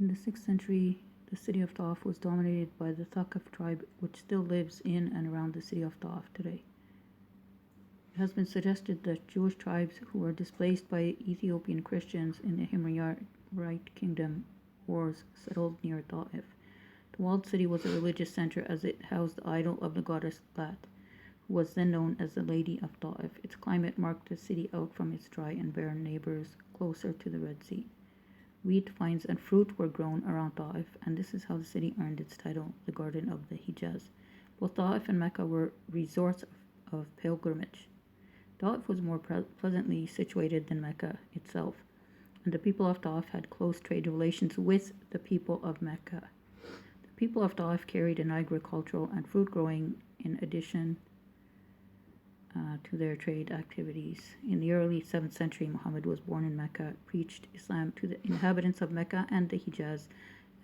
In the 6th century, the city of Taif was dominated by the Thaqif tribe, which still lives in and around the city of Taif today. It has been suggested that Jewish tribes who were displaced by Ethiopian Christians in the Himyarite Kingdom wars settled near Taif. The walled city was a religious center as it housed the idol of the goddess Lat, who was then known as the Lady of Taif. Its climate marked the city out from its dry and barren neighbors closer to the Red Sea. Wheat, vines, and fruit were grown around Taif, and this is how the city earned its title, the Garden of the Hijaz. Both Taif and Mecca were resorts of pilgrimage. Taif was more pleasantly situated than Mecca itself, and the people of Taif had close trade relations with the people of Mecca. The people of Taif carried an agricultural and fruit growing in addition to their trade activities. In the early 7th century, Muhammad was born in Mecca, preached Islam to the inhabitants of Mecca and the Hijaz,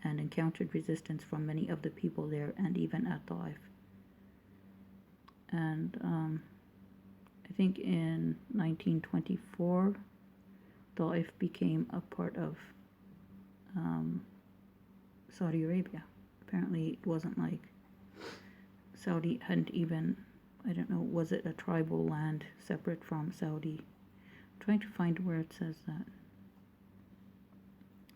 and encountered resistance from many of the people there and even at Taif. And I think in 1924, Taif became a part of Saudi Arabia. Apparently it wasn't like Saudi hadn't even, I don't know, was it a tribal land separate from Saudi? I'm trying to find where it says that.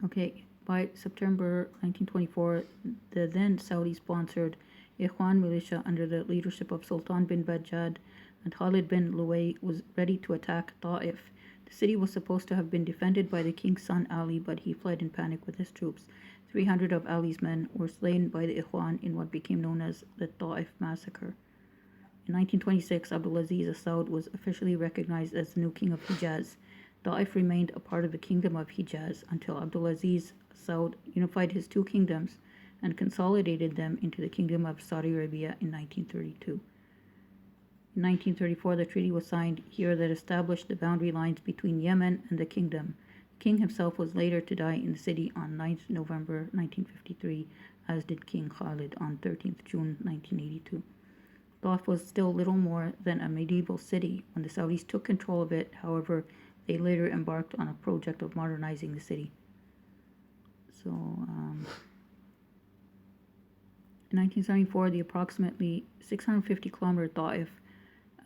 Okay, by September 1924, the then Saudi-sponsored Ikhwan militia under the leadership of Sultan bin Bajjad and Khalid bin Luway was ready to attack Taif. The city was supposed to have been defended by the king's son Ali, but he fled in panic with his troops. 300 of Ali's men were slain by the Ikhwan in what became known as the Taif massacre. In 1926, Abdulaziz Saud was officially recognized as the new king of Hijaz. Taif remained a part of the kingdom of Hijaz until Abdulaziz Saud unified his two kingdoms and consolidated them into the kingdom of Saudi Arabia in 1932. In 1934, the treaty was signed here that established the boundary lines between Yemen and the kingdom. The king himself was later to die in the city on 9th November 1953, as did King Khalid on 13th June 1982. Taif was still little more than a medieval city when the Saudis took control of it. However, they later embarked on a project of modernizing the city. So, in 1974, the approximately 650-kilometer Taif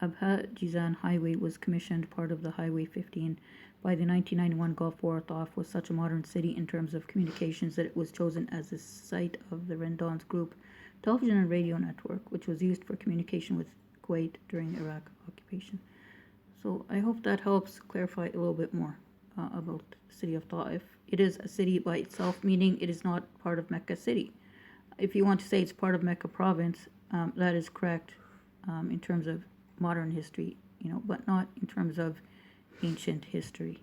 Abha Jizan Highway was commissioned, part of the Highway 15. By the 1991 Gulf War, Taif was such a modern city in terms of communications that it was chosen as the site of the Rendons Group television and radio network, which was used for communication with Kuwait during the Iraq occupation. So I hope that helps clarify a little bit more about the city of Taif. It is a city by itself, meaning it is not part of Mecca City. If you want to say it's part of Mecca Province, that is correct in terms of modern history, but not in terms of ancient history.